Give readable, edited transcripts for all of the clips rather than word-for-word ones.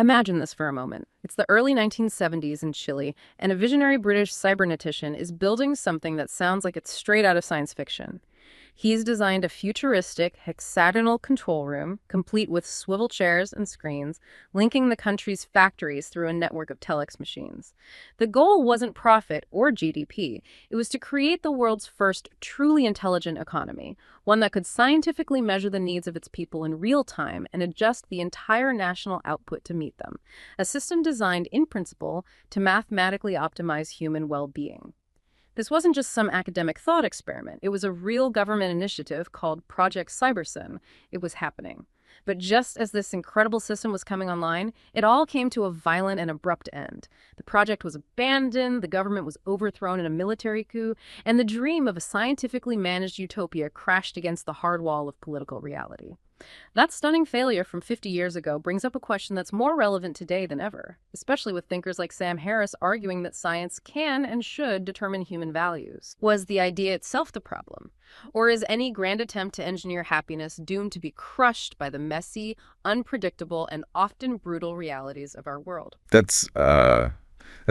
Imagine this for a moment. It's the early 1970s in Chile, and a visionary British cybernetician is building something that sounds like it's straight out of science fiction. He's designed a futuristic hexagonal control room, complete with swivel chairs and screens, linking the country's factories through a network of telex machines. The goal wasn't profit or GDP. It was to create the world's first truly intelligent economy, one that could scientifically measure the needs of its people in real time and adjust the entire national output to meet them. A system designed, in principle, to mathematically optimize human well-being. This wasn't just some academic thought experiment. It was a real government initiative called Project Cybersyn. It was happening. But just as this incredible system was coming online, it all came to a violent and abrupt end. The project was abandoned, the government was overthrown in a military coup, and the dream of a scientifically managed utopia crashed against the hard wall of political reality. That stunning failure from 50 years ago brings up a question that's more relevant today than ever, especially with thinkers like Sam Harris arguing that science can and should determine human values. Was the idea itself the problem? Or is any grand attempt to engineer happiness doomed to be crushed by the messy, unpredictable, and often brutal realities of our world? That's a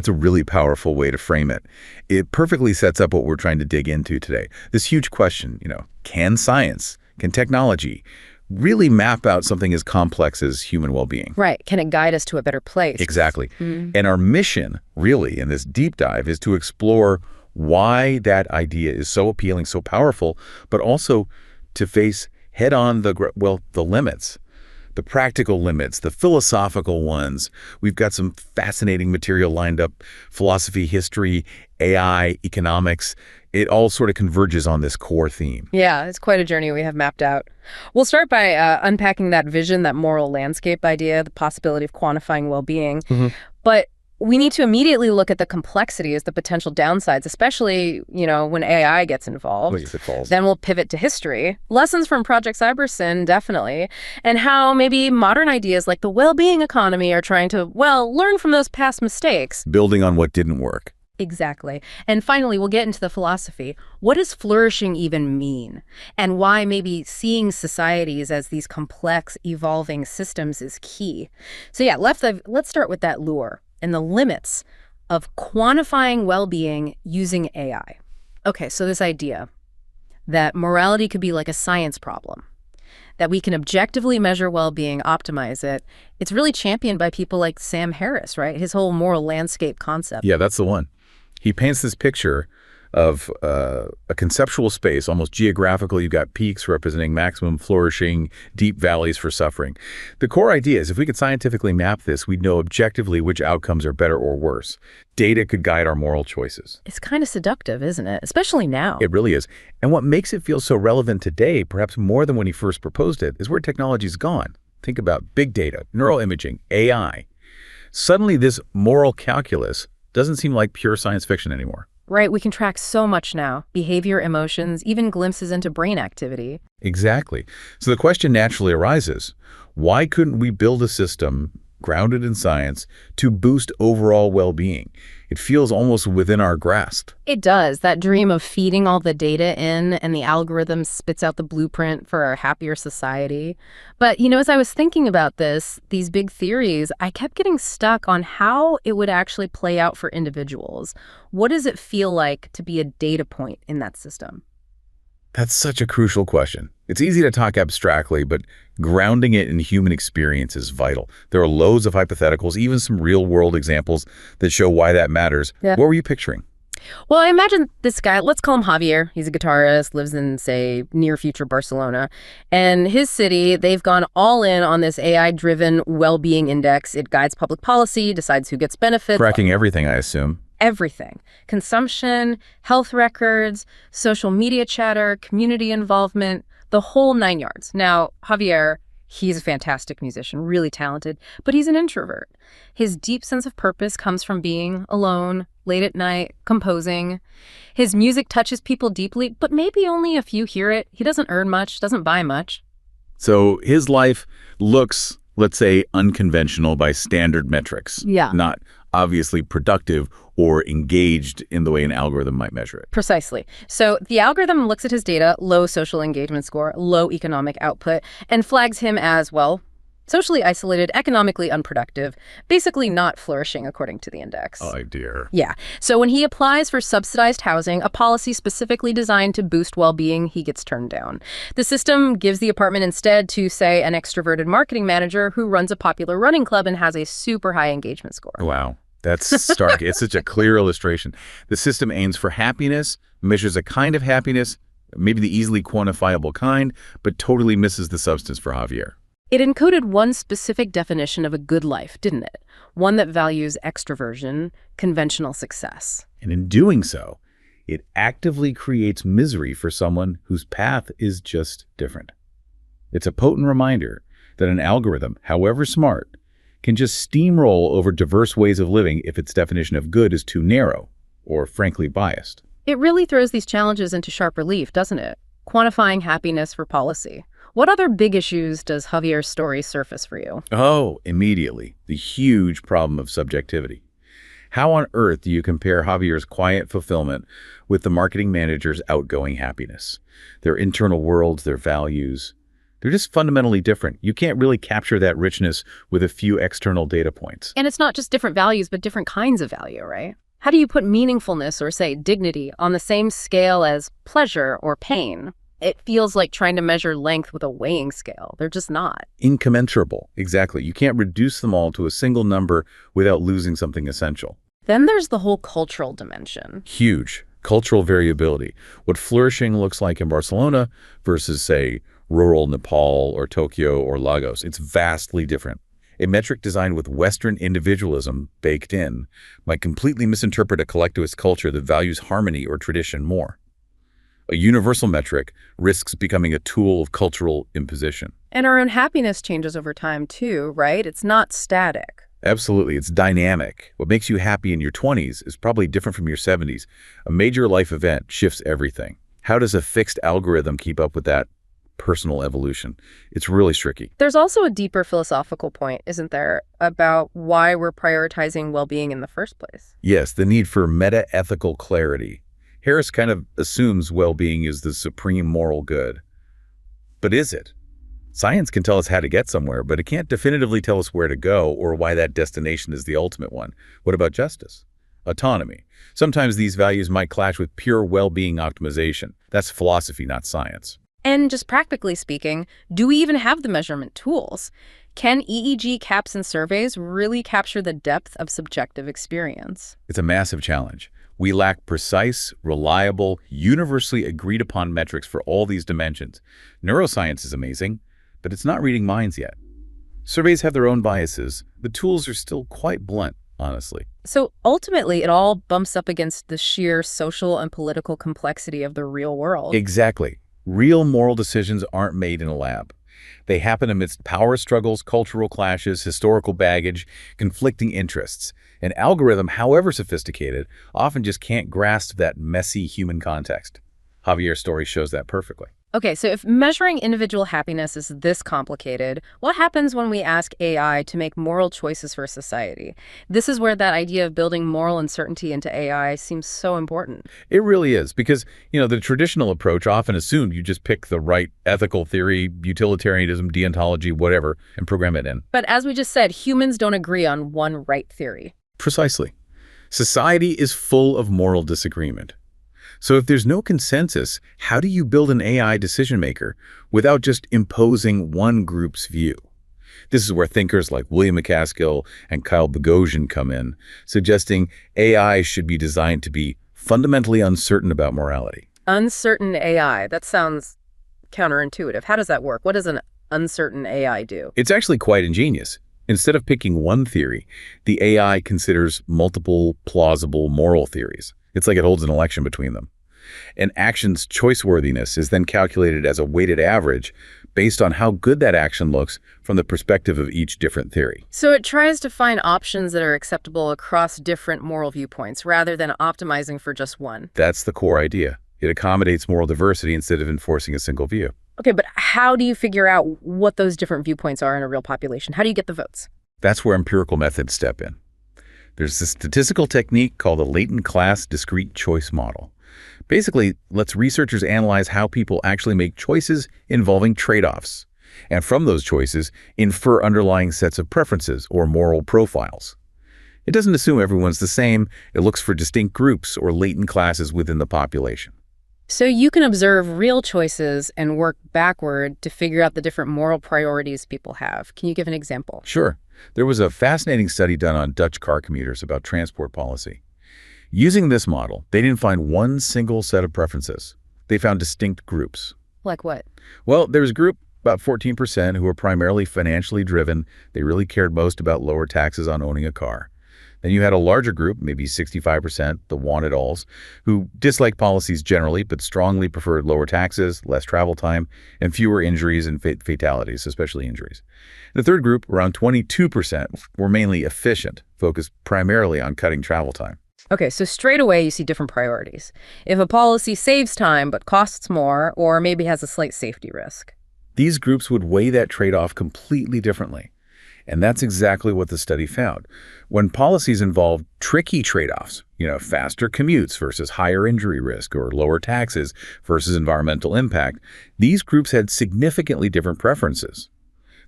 really powerful way to frame it. It perfectly sets up what we're trying to dig into today. This huge question, can science, can technology really map out something as complex as human well-being? Right. Can it guide us to a better place? Exactly. And our mission, really, in this deep dive is to explore why that idea is so appealing, so powerful, but also to face head-on the limits, the practical limits, the philosophical ones. We've got some fascinating material lined up: philosophy, history, AI, economics. It all sort of converges on this core theme. Yeah, it's quite a journey we have mapped out. We'll start by unpacking that vision, that moral landscape idea, the possibility of quantifying well-being. But we need to immediately look at the complexities, the potential downsides, especially, when AI gets involved. If it falls. Then we'll pivot to history. Lessons from Project Cybersyn, definitely. And how maybe modern ideas like the well-being economy are trying to, learn from those past mistakes. Building on what didn't work. Exactly. And finally, we'll get into the philosophy. What does flourishing even mean? And why maybe seeing societies as these complex, evolving systems is key. So yeah, let's start with that lure and the limits of quantifying well-being using AI. Okay, so this idea that morality could be like a science problem, that we can objectively measure well-being, optimize it, it's really championed by people like Sam Harris, right? His whole moral landscape concept. Yeah, that's the one. He paints this picture of a conceptual space, almost geographical. You've got peaks representing maximum flourishing, deep valleys for suffering. The core idea is if we could scientifically map this, we'd know objectively which outcomes are better or worse. Data could guide our moral choices. It's kind of seductive, isn't it? Especially now. It really is. And what makes it feel so relevant today, perhaps more than when he first proposed it, is where technology's gone. Think about big data, neuroimaging, AI. Suddenly, this moral calculus doesn't seem like pure science fiction anymore. Right, we can track so much now. Behavior, emotions, even glimpses into brain activity. Exactly. So the question naturally arises, why couldn't we build a system grounded in science to boost overall well-being? It feels almost within our grasp. It does. That dream of feeding all the data in and the algorithm spits out the blueprint for a happier society. But, as I was thinking about these big theories, I kept getting stuck on how it would actually play out for individuals. What does it feel like to be a data point in that system? That's such a crucial question. It's easy to talk abstractly, but grounding it in human experience is vital. There are loads of hypotheticals, even some real-world examples that show why that matters. Yeah. What were you picturing? Well, I imagine this guy, let's call him Javier. He's a guitarist, lives in, say, near-future Barcelona. And his city, they've gone all in on this AI-driven well-being index. It guides public policy, decides who gets benefits. Tracking everything, I assume. Everything. Consumption, health records, social media chatter, community involvement, the whole 9 yards. Now, Javier, he's a fantastic musician, really talented, but he's an introvert. His deep sense of purpose comes from being alone, late at night, composing. His music touches people deeply, but maybe only a few hear it. He doesn't earn much, doesn't buy much. So his life looks, let's say, unconventional by standard metrics. Yeah. Not obviously productive or engaged in the way an algorithm might measure it. Precisely. So the algorithm looks at his data, low social engagement score, low economic output, and flags him as, Socially isolated, economically unproductive, basically not flourishing according to the index. Oh, dear. Yeah. So when he applies for subsidized housing, a policy specifically designed to boost well-being, he gets turned down. The system gives the apartment instead to, say, an extroverted marketing manager who runs a popular running club and has a super high engagement score. Wow. That's stark. It's such a clear illustration. The system aims for happiness, measures a kind of happiness, maybe the easily quantifiable kind, but totally misses the substance for Javier. It encoded one specific definition of a good life, didn't it? One that values extroversion, conventional success. And in doing so, it actively creates misery for someone whose path is just different. It's a potent reminder that an algorithm, however smart, can just steamroll over diverse ways of living if its definition of good is too narrow or frankly biased. It really throws these challenges into sharp relief, doesn't it? Quantifying happiness for policy. What other big issues does Javier's story surface for you? Oh, immediately. The huge problem of subjectivity. How on earth do you compare Javier's quiet fulfillment with the marketing manager's outgoing happiness? Their internal worlds, their values, they're just fundamentally different. You can't really capture that richness with a few external data points. And it's not just different values, but different kinds of value, right? How do you put meaningfulness or, say, dignity on the same scale as pleasure or pain? It feels like trying to measure length with a weighing scale. They're just not. Incommensurable, exactly. You can't reduce them all to a single number without losing something essential. Then there's the whole cultural dimension. Huge. Cultural variability. What flourishing looks like in Barcelona versus, say, rural Nepal or Tokyo or Lagos. It's vastly different. A metric designed with Western individualism baked in might completely misinterpret a collectivist culture that values harmony or tradition more. A universal metric risks becoming a tool of cultural imposition. And our own happiness changes over time too, right? It's not static. Absolutely. It's dynamic. What makes you happy in your 20s is probably different from your 70s. A major life event shifts everything. How does a fixed algorithm keep up with that personal evolution? It's really tricky. There's also a deeper philosophical point, isn't there, about why we're prioritizing well-being in the first place? Yes, the need for meta-ethical clarity. Harris kind of assumes well-being is the supreme moral good. But is it? Science can tell us how to get somewhere, but it can't definitively tell us where to go or why that destination is the ultimate one. What about justice? Autonomy. Sometimes these values might clash with pure well-being optimization. That's philosophy, not science. And just practically speaking, do we even have the measurement tools? Can EEG caps and surveys really capture the depth of subjective experience? It's a massive challenge. We lack precise, reliable, universally agreed upon metrics for all these dimensions. Neuroscience is amazing, but it's not reading minds yet. Surveys have their own biases. The tools are still quite blunt, honestly. So ultimately, it all bumps up against the sheer social and political complexity of the real world. Exactly. Real moral decisions aren't made in a lab. They happen amidst power struggles, cultural clashes, historical baggage, conflicting interests. An algorithm, however sophisticated, often just can't grasp that messy human context. Javier's story shows that perfectly. Okay, so if measuring individual happiness is this complicated, what happens when we ask AI to make moral choices for society? This is where that idea of building moral uncertainty into AI seems so important. It really is, because, the traditional approach often assumed you just pick the right ethical theory, utilitarianism, deontology, whatever, and program it in. But as we just said, humans don't agree on one right theory. Precisely. Society is full of moral disagreement. So if there's no consensus, how do you build an AI decision maker without just imposing one group's view? This is where thinkers like William MacAskill and Kyle Boghossian come in, suggesting AI should be designed to be fundamentally uncertain about morality. Uncertain AI. That sounds counterintuitive. How does that work? What does an uncertain AI do? It's actually quite ingenious. Instead of picking one theory, the AI considers multiple plausible moral theories. It's like it holds an election between them. An action's choice-worthiness is then calculated as a weighted average based on how good that action looks from the perspective of each different theory. So it tries to find options that are acceptable across different moral viewpoints rather than optimizing for just one. That's the core idea. It accommodates moral diversity instead of enforcing a single view. Okay, but how do you figure out what those different viewpoints are in a real population? How do you get the votes? That's where empirical methods step in. There's a statistical technique called the latent class discrete choice model. Basically, lets researchers analyze how people actually make choices involving trade-offs. and from those choices, infer underlying sets of preferences or moral profiles. It doesn't assume everyone's the same. It looks for distinct groups or latent classes within the population. So you can observe real choices and work backward to figure out the different moral priorities people have. Can you give an example? Sure. There was a fascinating study done on Dutch car commuters about transport policy. Using this model, they didn't find one single set of preferences. They found distinct groups. Like what? Well, there was a group, about 14%, who were primarily financially driven. They really cared most about lower taxes on owning a car. Then you had a larger group, maybe 65%, the want-it-alls, who disliked policies generally but strongly preferred lower taxes, less travel time, and fewer injuries and fatalities, especially injuries. The third group, around 22%, were mainly efficient, focused primarily on cutting travel time. Okay, so straight away you see different priorities. If a policy saves time but costs more, or maybe has a slight safety risk. These groups would weigh that trade-off completely differently. And that's exactly what the study found. When policies involve tricky trade-offs, faster commutes versus higher injury risk or lower taxes versus environmental impact, these groups had significantly different preferences.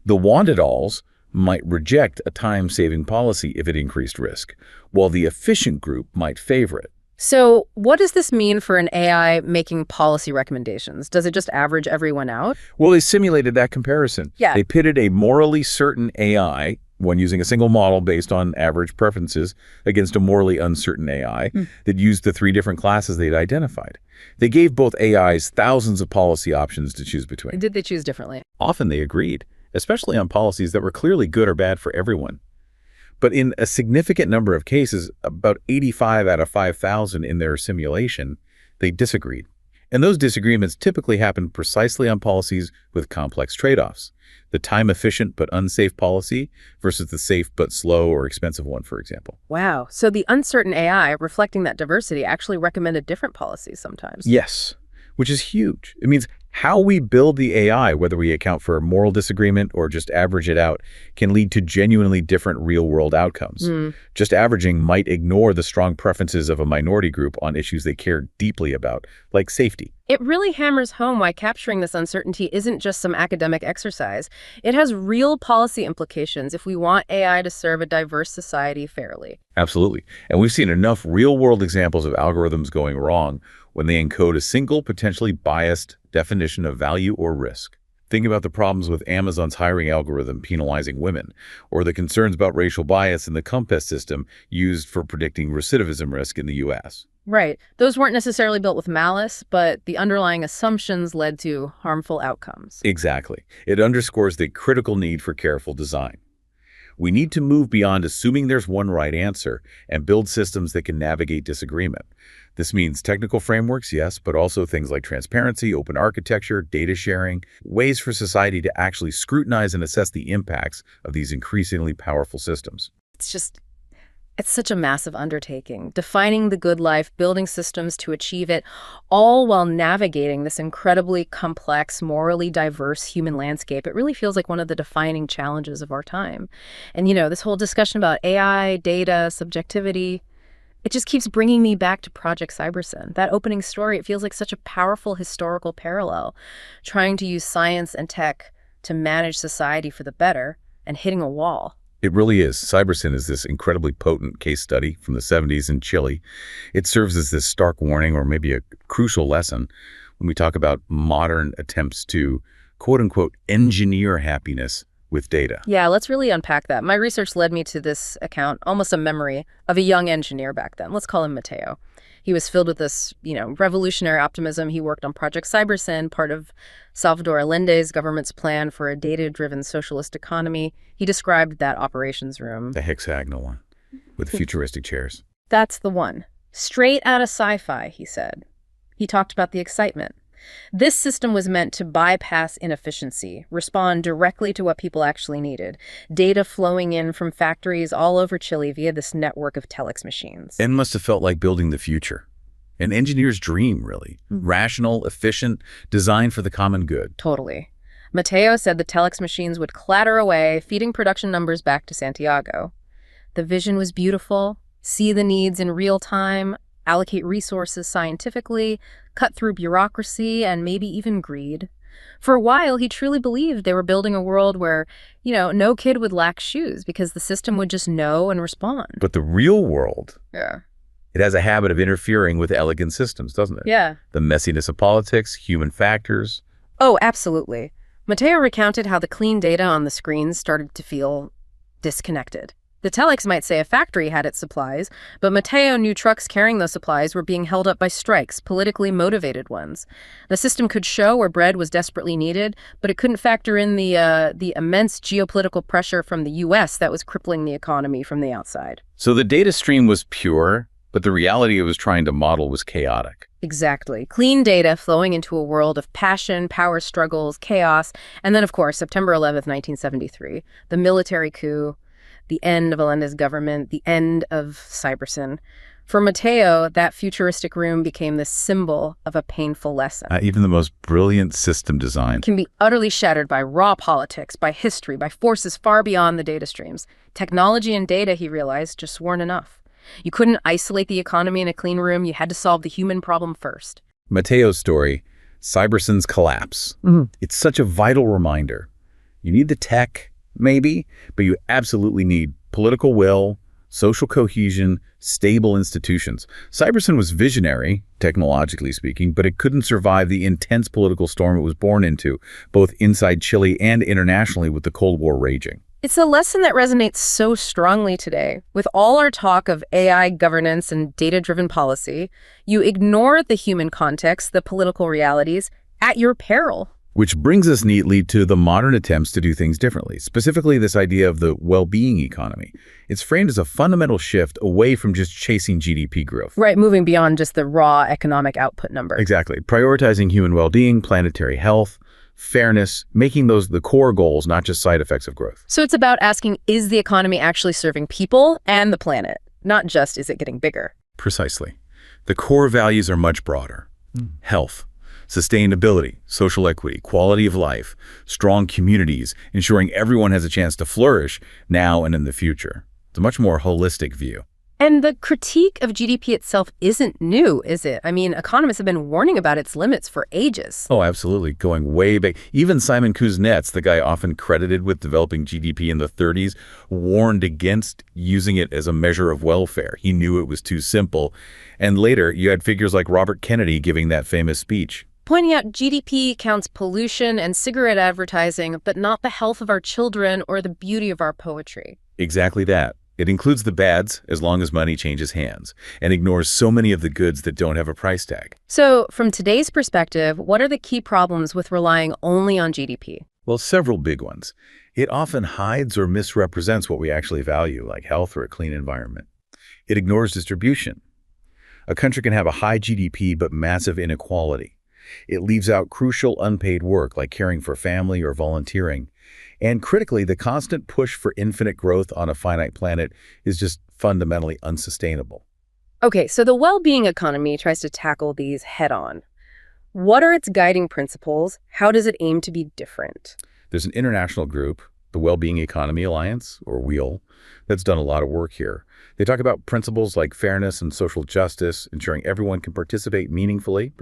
The want-it-alls might reject a time-saving policy if it increased risk, while the efficient group might favor it. So what does this mean for an AI making policy recommendations? Does it just average everyone out? Well, they simulated that comparison. Yeah. They pitted a morally certain AI, when using a single model based on average preferences, against a morally uncertain AI that used the three different classes they'd identified. They gave both AIs thousands of policy options to choose between. Did they choose differently? Often they agreed, especially on policies that were clearly good or bad for everyone. But in a significant number of cases, about 85 out of 5,000 in their simulation, they disagreed. And those disagreements typically happen precisely on policies with complex trade-offs. The time-efficient but unsafe policy versus the safe but slow or expensive one, for example. Wow. So the uncertain AI, reflecting that diversity, actually recommended different policies sometimes. Yes, which is huge. It means how we build the AI, whether we account for a moral disagreement or just average it out, can lead to genuinely different real-world outcomes. Just averaging might ignore the strong preferences of a minority group on issues they care deeply about, like safety. It really hammers home why capturing this uncertainty isn't just some academic exercise. It has real policy implications if we want AI to serve a diverse society fairly. Absolutely. And we've seen enough real-world examples of algorithms going wrong when they encode a single, potentially biased definition of value or risk. Think about the problems with Amazon's hiring algorithm penalizing women, or the concerns about racial bias in the Compass system used for predicting recidivism risk in the U.S. Right. Those weren't necessarily built with malice, but the underlying assumptions led to harmful outcomes. Exactly. It underscores the critical need for careful design. We need to move beyond assuming there's one right answer and build systems that can navigate disagreement. This means technical frameworks, yes, but also things like transparency, open architecture, data sharing, ways for society to actually scrutinize and assess the impacts of these increasingly powerful systems. It's such a massive undertaking, defining the good life, building systems to achieve it, all while navigating this incredibly complex, morally diverse human landscape. It really feels like one of the defining challenges of our time. And, this whole discussion about AI, data, subjectivity, it just keeps bringing me back to Project Cybersyn. That opening story, it feels like such a powerful historical parallel, trying to use science and tech to manage society for the better and hitting a wall. It really is. Cybersyn is this incredibly potent case study from the 70s in Chile. It serves as this stark warning, or maybe a crucial lesson, when we talk about modern attempts to, quote-unquote, engineer happiness with data. Yeah, let's really unpack that. My research led me to this account, almost a memory of a young engineer back then. Let's call him Mateo. He was filled with this, revolutionary optimism. He worked on Project Cybersyn, part of Salvador Allende's government's plan for a data-driven socialist economy. He described that operations room. The hexagonal one, with futuristic chairs. That's the one. Straight out of sci-fi, he said. He talked about the excitement. This system was meant to bypass inefficiency, respond directly to what people actually needed. Data flowing in from factories all over Chile via this network of telex machines. And must have felt like building the future. An engineer's dream, really. Rational, efficient, designed for the common good. Totally. Mateo said the telex machines would clatter away, feeding production numbers back to Santiago. The vision was beautiful. See the needs in real time, allocate resources scientifically, cut through bureaucracy and maybe even greed. For a while, he truly believed they were building a world where, no kid would lack shoes because the system would just know and respond. But the real world, Yeah. it has a habit of interfering with elegant systems, doesn't it? Yeah. The messiness of politics, human factors. Oh, absolutely. Matteo recounted how the clean data on the screens started to feel disconnected. The telex might say a factory had its supplies, but Matteo knew trucks carrying those supplies were being held up by strikes, politically motivated ones. The system could show where bread was desperately needed, but it couldn't factor in the immense geopolitical pressure from the U.S. that was crippling the economy from the outside. So the data stream was pure, but the reality it was trying to model was chaotic. Exactly. Clean data flowing into a world of passion, power struggles, chaos, and then, of course, September 11th, 1973, the military coup, the end of Allende's government, the end of Cybersyn. For Matteo, that futuristic room became the symbol of a painful lesson. Even the most brilliant system design Can be utterly shattered by raw politics, by history, by forces far beyond the data streams. Technology and data, he realized, just weren't enough. You couldn't isolate the economy in a clean room. You had to solve the human problem first. Matteo's story, Cybersyn's collapse. It's such a vital reminder. You need the tech, maybe, but you absolutely need political will, social cohesion, stable institutions. Cybersyn was visionary, technologically speaking, but it couldn't survive the intense political storm it was born into, both inside Chile and internationally with the Cold War raging. It's a lesson that resonates so strongly today. With all our talk of AI governance and data-driven policy, you ignore the human context, the political realities, at your peril. Which brings us neatly to the modern attempts to do things differently, specifically this idea of the well-being economy. It's framed as a fundamental shift away from just chasing GDP growth. Right, moving beyond just the raw economic output number. Exactly. Prioritizing human well-being, planetary health, fairness, making those the core goals, not just side effects of growth. So it's about asking, is the economy actually serving people and the planet? Not just, is it getting bigger? Precisely. The core values are much broader. Health, sustainability, social equity, quality of life, strong communities, ensuring everyone has a chance to flourish now and in the future. It's a much more holistic view. And the critique of GDP itself isn't new, is it? I mean, economists have been warning about its limits for ages. Oh, absolutely. Going way back. Even Simon Kuznets, the guy often credited with developing GDP in the 30s, warned against using it as a measure of welfare. He knew it was too simple. And later, you had figures like Robert Kennedy giving that famous speech, Pointing out GDP counts pollution and cigarette advertising, but not the health of our children or the beauty of our poetry. Exactly that. It includes the bads as long as money changes hands, and ignores so many of the goods that don't have a price tag. So, from today's perspective, what are the key problems with relying only on GDP? Well, several big ones. It often hides or misrepresents what we actually value, like health or a clean environment. It ignores distribution. A country can have a high GDP but massive inequality. It leaves out crucial unpaid work like caring for family or volunteering. And critically, the constant push for infinite growth on a finite planet is just fundamentally unsustainable. Okay, so the well-being economy tries to tackle these head-on. What are its guiding principles? How does it aim to be different? There's an international group, the Wellbeing Economy Alliance, or WEAL, that's done a lot of work here. They talk about principles like fairness and social justice, ensuring everyone can participate meaningfully,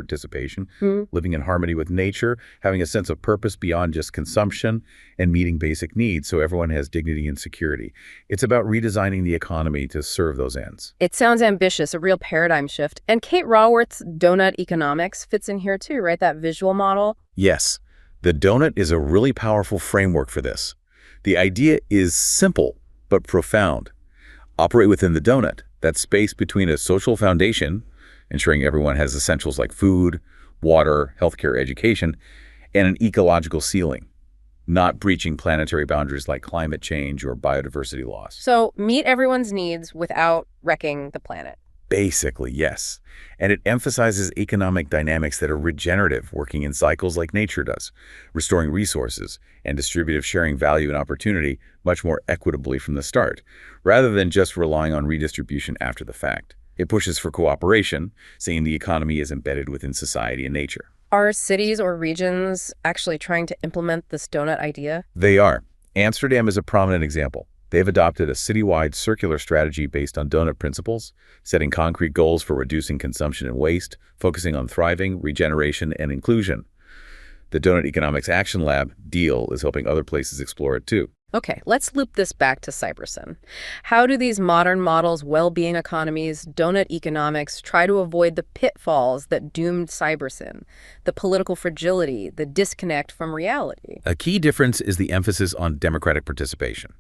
living in harmony with nature, having a sense of purpose beyond just consumption, and meeting basic needs so everyone has dignity and security. It's about redesigning the economy to serve those ends. It sounds ambitious, a real paradigm shift. And Kate Raworth's donut economics fits in here too, right? That visual model. Yes, the donut is a really powerful framework for this. The idea is simple but profound. Operate within the donut, that space between a social foundation, ensuring everyone has essentials like food, water, healthcare, education, and an ecological ceiling, not breaching planetary boundaries like climate change or biodiversity loss. So meet everyone's needs without wrecking the planet. Basically, yes. And it emphasizes economic dynamics that are regenerative, working in cycles like nature does, restoring resources and distributive sharing value and opportunity much more equitably from the start, rather than just relying on redistribution after the fact. It pushes for cooperation, saying the economy is embedded within society and nature. Are cities or regions actually trying to implement this donut idea? They are. Amsterdam is a prominent example. They've adopted a citywide circular strategy based on donut principles, setting concrete goals for reducing consumption and waste, focusing on thriving, regeneration, and inclusion. The Donut Economics Action Lab deal is helping other places explore it too. Okay, let's loop this back to Cybersyn. How do these modern models, well-being economies, donut economics, try to avoid the pitfalls that doomed Cybersyn, the political fragility, the disconnect from reality? A key difference is the emphasis on democratic participation.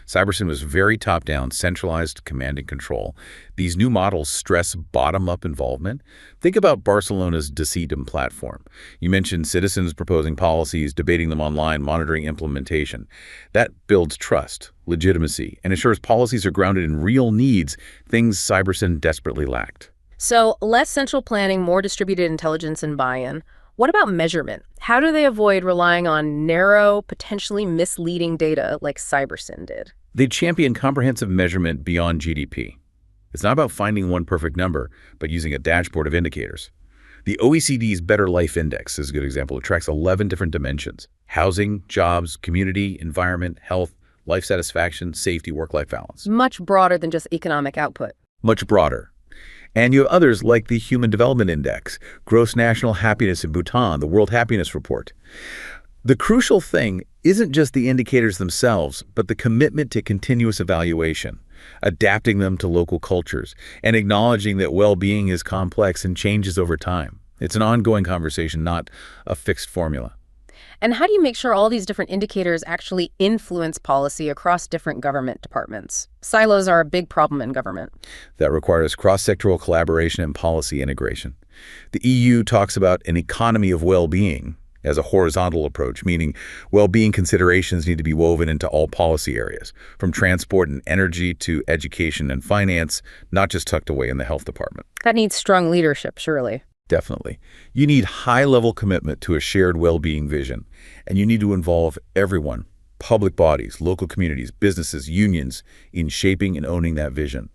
Cybersyn was very top-down, centralized command and control. These new models stress bottom-up involvement. Think about Barcelona's Decidem platform. You mentioned citizens proposing policies, debating them online, monitoring implementation. That builds trust, legitimacy, and ensures policies are grounded in real needs, things Cybersyn desperately lacked. So, less central planning, more distributed intelligence and buy-in. What about measurement? How do they avoid relying on narrow, potentially misleading data like Cybersyn did? They champion comprehensive measurement beyond GDP. It's not about finding one perfect number, but using a dashboard of indicators. The OECD's Better Life Index is a good example. It tracks 11 different dimensions: housing, jobs, community, environment, health, life satisfaction, safety, work-life balance. Much broader than just economic output. Much broader. And you have others like the Human Development Index, Gross National Happiness in Bhutan, the World Happiness Report. The crucial thing isn't just the indicators themselves, but the commitment to continuous evaluation, adapting them to local cultures, and acknowledging that well-being is complex and changes over time. It's an ongoing conversation, not a fixed formula. And how do you make sure all these different indicators actually influence policy across different government departments? Silos are a big problem in government. That requires cross-sectoral collaboration and policy integration. The EU talks about an economy of well-being as a horizontal approach, meaning well-being considerations need to be woven into all policy areas, from transport and energy to education and finance, not just tucked away in the health department. That needs strong leadership, surely. Definitely. You need high-level commitment to a shared well-being vision, and you need to involve everyone, public bodies, local communities, businesses, unions, in shaping and owning that vision.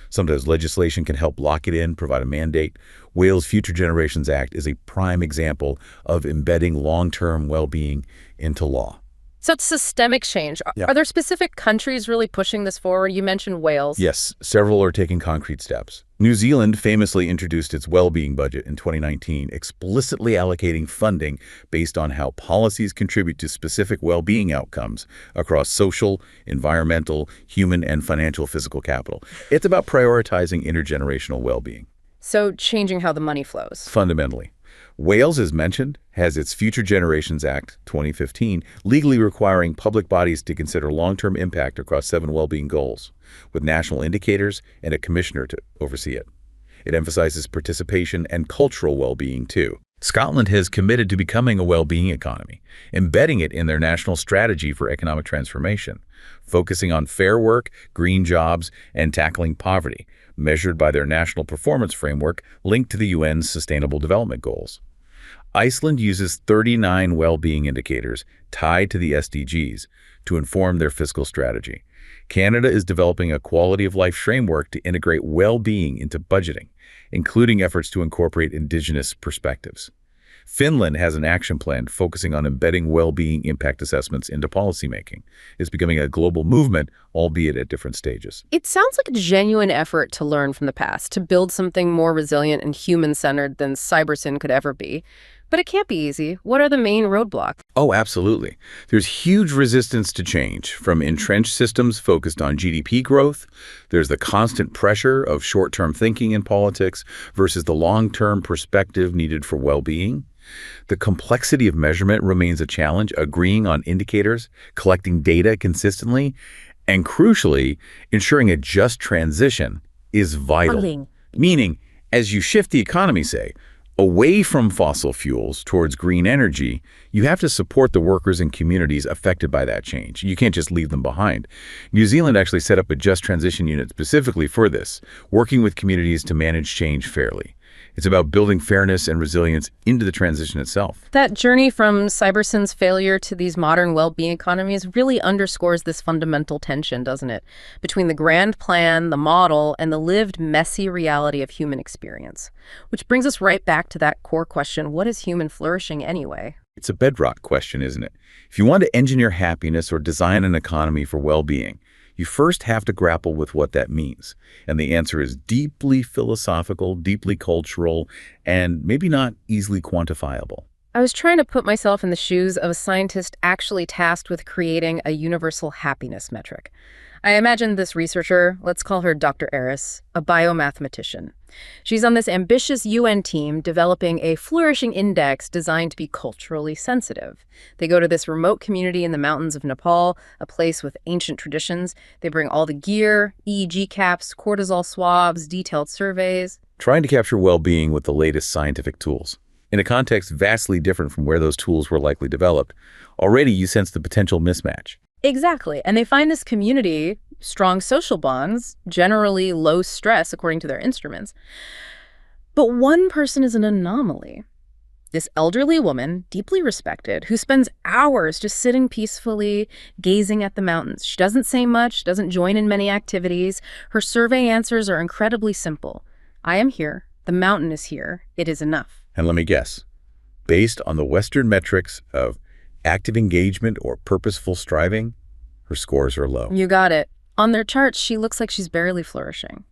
Sometimes legislation can help lock it in, provide a mandate. Wales' Future Generations Act is a prime example of embedding long-term well-being into law. So it's systemic change. Yeah. Are there specific countries really pushing this forward? You mentioned Wales. Yes, several are taking concrete steps. New Zealand famously introduced its well-being budget in 2019, explicitly allocating funding based on how policies contribute to specific well-being outcomes across social, environmental, human, and financial physical capital. It's about prioritizing intergenerational well-being. So changing how the money flows. Fundamentally. Wales, as mentioned, has its Future Generations Act 2015 legally requiring public bodies to consider long-term impact across 7 well-being goals, with national indicators and a commissioner to oversee it. It emphasizes participation and cultural well-being, too. Scotland has committed to becoming a well-being economy, embedding it in their national strategy for economic transformation, focusing on fair work, green jobs, and tackling poverty, measured by their national performance framework linked to the UN's Sustainable Development Goals. Iceland uses 39 well-being indicators tied to the SDGs to inform their fiscal strategy. Canada is developing a quality-of-life framework to integrate well-being into budgeting, including efforts to incorporate Indigenous perspectives. Finland has an action plan focusing on embedding well-being impact assessments into policymaking. It's becoming a global movement, albeit at different stages. It sounds like a genuine effort to learn from the past, to build something more resilient and human-centered than Cybersyn could ever be. But it can't be easy. What are the main roadblocks? Oh, absolutely. There's huge resistance to change, from entrenched systems focused on GDP growth. There's the constant pressure of short-term thinking in politics versus the long-term perspective needed for well-being. The complexity of measurement remains a challenge, agreeing on indicators, collecting data consistently, and crucially, ensuring a just transition is vital. Meaning, as you shift the economy, say, away from fossil fuels towards green energy, you have to support the workers and communities affected by that change. You can't just leave them behind. New Zealand actually set up a just transition unit specifically for this, working with communities to manage change fairly. It's about building fairness and resilience into the transition itself. That journey from Cybersyn's failure to these modern well-being economies really underscores this fundamental tension, doesn't it? Between the grand plan, the model, and the lived, messy reality of human experience. Which brings us right back to that core question, what is human flourishing anyway? It's a bedrock question, isn't it? If you want to engineer happiness or design an economy for well-being, you first have to grapple with what that means. And the answer is deeply philosophical, deeply cultural, and maybe not easily quantifiable. I was trying to put myself in the shoes of a scientist actually tasked with creating a universal happiness metric. I imagined this researcher, let's call her Dr. Eris, a biomathematician. She's on this ambitious UN team developing a flourishing index designed to be culturally sensitive. They go to this remote community in the mountains of Nepal, a place with ancient traditions. They bring all the gear, EEG caps, cortisol swabs, detailed surveys. Trying to capture well-being with the latest scientific tools. In a context vastly different from where those tools were likely developed, already you sense the potential mismatch. Exactly. And they find this community, strong social bonds, generally low stress according to their instruments. But one person is an anomaly. This elderly woman, deeply respected, who spends hours just sitting peacefully, gazing at the mountains. She doesn't say much, doesn't join in many activities. Her survey answers are incredibly simple. I am here. The mountain is here. It is enough. And let me guess, based on the Western metrics of active engagement or purposeful striving, her scores are low. You got it. On their charts, she looks like she's barely flourishing.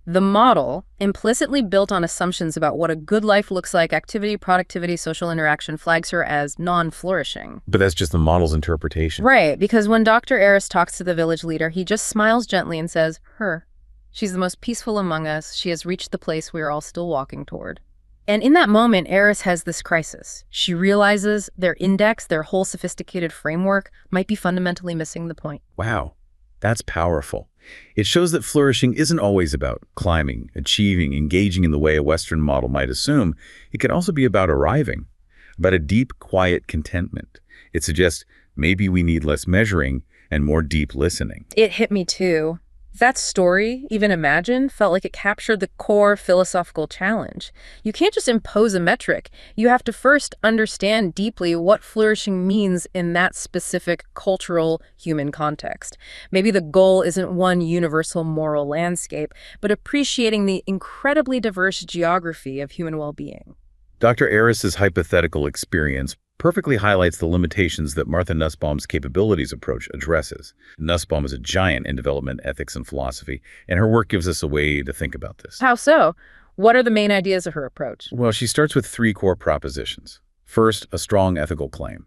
The model, implicitly built on assumptions about what a good life looks like, activity, productivity, social interaction, flags her as non-flourishing. But that's just the model's interpretation. Right, because when Dr. Eris talks to the village leader, he just smiles gently and says, her. She's the most peaceful among us. She has reached the place we are all still walking toward. And in that moment, Eris has this crisis. She realizes their index, their whole sophisticated framework, might be fundamentally missing the point. Wow, that's powerful. It shows that flourishing isn't always about climbing, achieving, engaging in the way a Western model might assume. It can also be about arriving, about a deep, quiet contentment. It suggests maybe we need less measuring and more deep listening. It hit me too. That story, even Imagine, felt like it captured the core philosophical challenge. You can't just impose a metric. You have to first understand deeply what flourishing means in that specific cultural human context. Maybe the goal isn't one universal moral landscape, but appreciating the incredibly diverse geography of human well-being. Dr. Eris's hypothetical experience perfectly highlights the limitations that Martha Nussbaum's capabilities approach addresses. Nussbaum is a giant in development ethics and philosophy, and her work gives us a way to think about this. How so? What are the main ideas of her approach? Well, she starts with 3 core propositions. First, a strong ethical claim.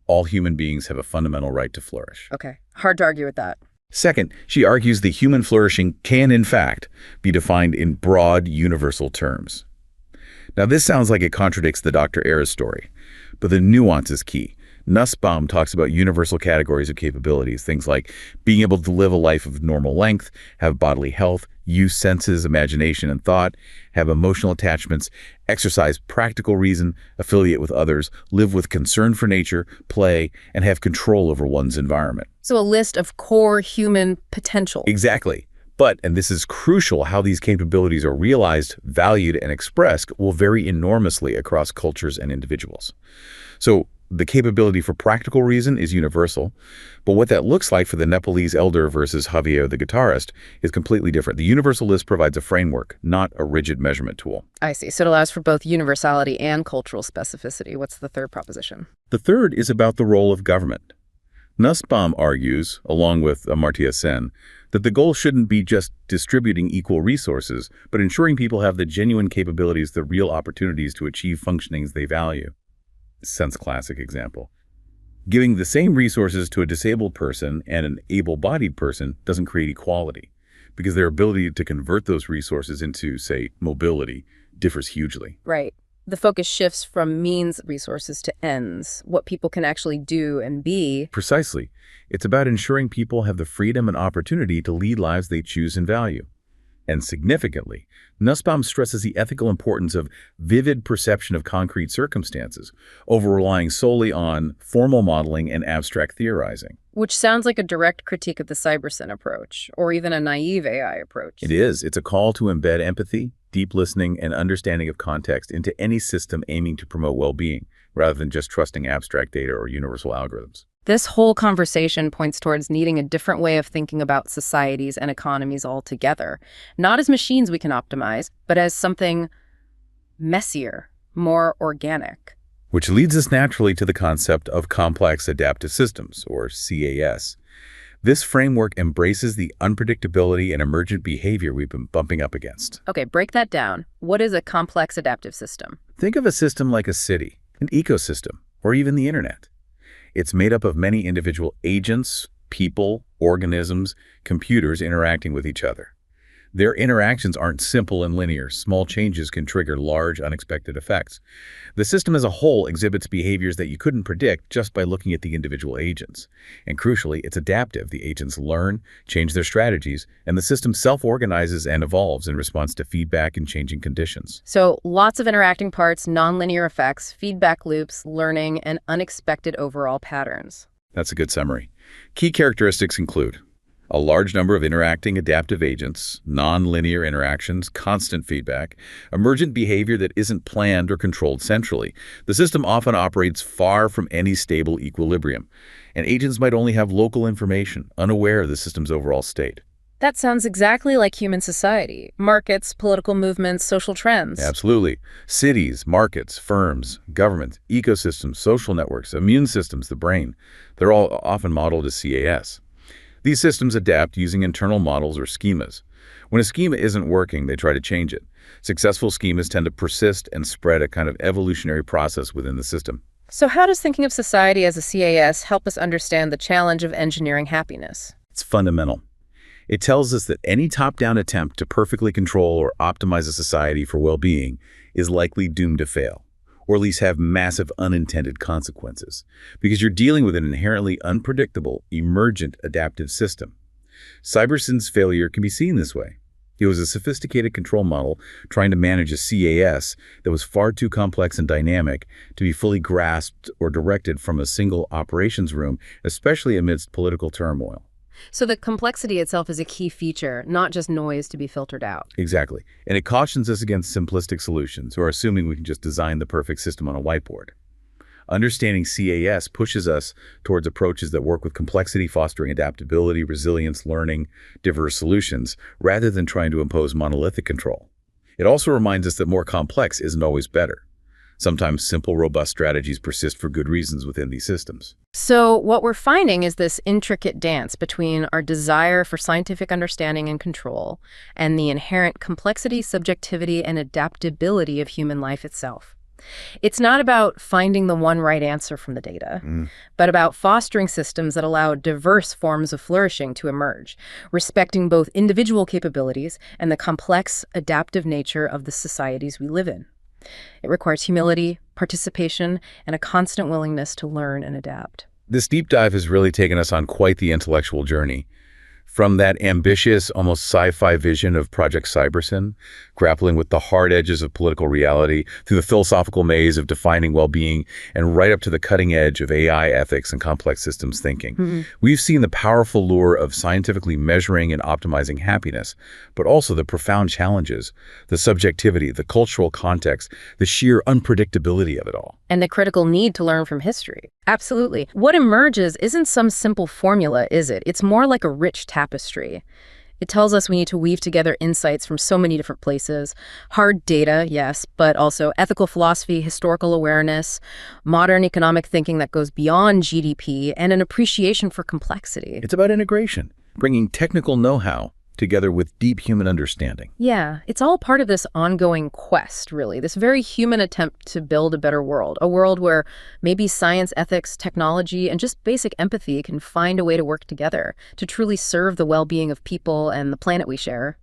All human beings have a fundamental right to flourish. Okay, hard to argue with that. Second, she argues that human flourishing can, in fact, be defined in broad, universal terms. Now, this sounds like it contradicts the Dr. Eris story, but the nuance is key. Nussbaum talks about universal categories of capabilities, things like being able to live a life of normal length, have bodily health, use senses, imagination, and thought, have emotional attachments, exercise practical reason, affiliate with others, live with concern for nature, play, and have control over one's environment. So a list of core human potential. Exactly. But, and this is crucial, how these capabilities are realized, valued, and expressed will vary enormously across cultures and individuals. So the capability for practical reason is universal, but what that looks like for the Nepalese elder versus Javier the guitarist is completely different. The universal list provides a framework, not a rigid measurement tool. I see. So it allows for both universality and cultural specificity. What's the third proposition? The third is about the role of government. Nussbaum argues, along with Amartya Sen, that the goal shouldn't be just distributing equal resources, but ensuring people have the genuine capabilities, the real opportunities to achieve functionings they value. Sen's classic example. Giving the same resources to a disabled person and an able-bodied person doesn't create equality, because their ability to convert those resources into, say, mobility differs hugely. Right. The focus shifts from means resources to ends, what people can actually do and be. Precisely. It's about ensuring people have the freedom and opportunity to lead lives they choose and value. And significantly, Nussbaum stresses the ethical importance of vivid perception of concrete circumstances over relying solely on formal modeling and abstract theorizing. Which sounds like a direct critique of the Cybersyn approach, or even a naive AI approach. It is. It's a call to embed empathy, deep listening, and understanding of context into any system aiming to promote well-being, rather than just trusting abstract data or universal algorithms. This whole conversation points towards needing a different way of thinking about societies and economies altogether, not as machines we can optimize, but as something messier, more organic. Which leads us naturally to the concept of complex adaptive systems, or CAS. This framework embraces the unpredictability and emergent behavior we've been bumping up against. Okay, break that down. What is a complex adaptive system? Think of a system like a city. an ecosystem, or even the internet. It's made up of many individual agents, people, organisms, computers interacting with each other. Their interactions aren't simple and linear. Small changes can trigger large, unexpected effects. The system as a whole exhibits behaviors that you couldn't predict just by looking at the individual agents. And crucially, it's adaptive. The agents learn, change their strategies, and the system self-organizes and evolves in response to feedback and changing conditions. So lots of interacting parts, nonlinear effects, feedback loops, learning, and unexpected overall patterns. That's a good summary. Key characteristics include a large number of interacting adaptive agents, non-linear interactions, constant feedback, emergent behavior that isn't planned or controlled centrally. The system often operates far from any stable equilibrium, and agents might only have local information, unaware of the system's overall state. That sounds exactly like human society. Markets, political movements, social trends. Absolutely. Cities, markets, firms, government, ecosystems, social networks, immune systems, the brain, they're all often modeled as CAS. These systems adapt using internal models or schemas. When a schema isn't working, they try to change it. Successful schemas tend to persist and spread a kind of evolutionary process within the system. So how does thinking of society as a CAS help us understand the challenge of engineering happiness? It's fundamental. It tells us that any top-down attempt to perfectly control or optimize a society for well-being is likely doomed to fail, or at least have massive unintended consequences, because you're dealing with an inherently unpredictable, emergent adaptive system. Cybersyn's failure can be seen this way. It was a sophisticated control model trying to manage a CAS that was far too complex and dynamic to be fully grasped or directed from a single operations room, especially amidst political turmoil. So the complexity itself is a key feature, not just noise to be filtered out. Exactly. And it cautions us against simplistic solutions or assuming we can just design the perfect system on a whiteboard. Understanding CAS pushes us towards approaches that work with complexity, fostering adaptability, resilience, learning, diverse solutions, rather than trying to impose monolithic control. It also reminds us that more complex isn't always better. Sometimes simple, robust strategies persist for good reasons within these systems. So what we're finding is this intricate dance between our desire for scientific understanding and control and the inherent complexity, subjectivity, and adaptability of human life itself. It's not about finding the one right answer from the data, but about fostering systems that allow diverse forms of flourishing to emerge, respecting both individual capabilities and the complex, adaptive nature of the societies we live in. It requires humility, participation, and a constant willingness to learn and adapt. This deep dive has really taken us on quite the intellectual journey. From that ambitious, almost sci-fi vision of Project Cybersyn, grappling with the hard edges of political reality, through the philosophical maze of defining well-being, and right up to the cutting edge of AI ethics and complex systems thinking. We've seen the powerful lure of scientifically measuring and optimizing happiness, but also the profound challenges, the subjectivity, the cultural context, the sheer unpredictability of it all. And the critical need to learn from history. Absolutely. What emerges isn't some simple formula, is it? It's more like a rich tapestry. It tells us we need to weave together insights from so many different places. Hard data, yes, but also ethical philosophy, historical awareness, modern economic thinking that goes beyond GDP, and an appreciation for complexity. It's about integration, bringing technical know-how together with deep human understanding. Yeah, it's all part of this ongoing quest, really, this very human attempt to build a better world, a world where maybe science, ethics, technology, and just basic empathy can find a way to work together to truly serve the well-being of people and the planet we share.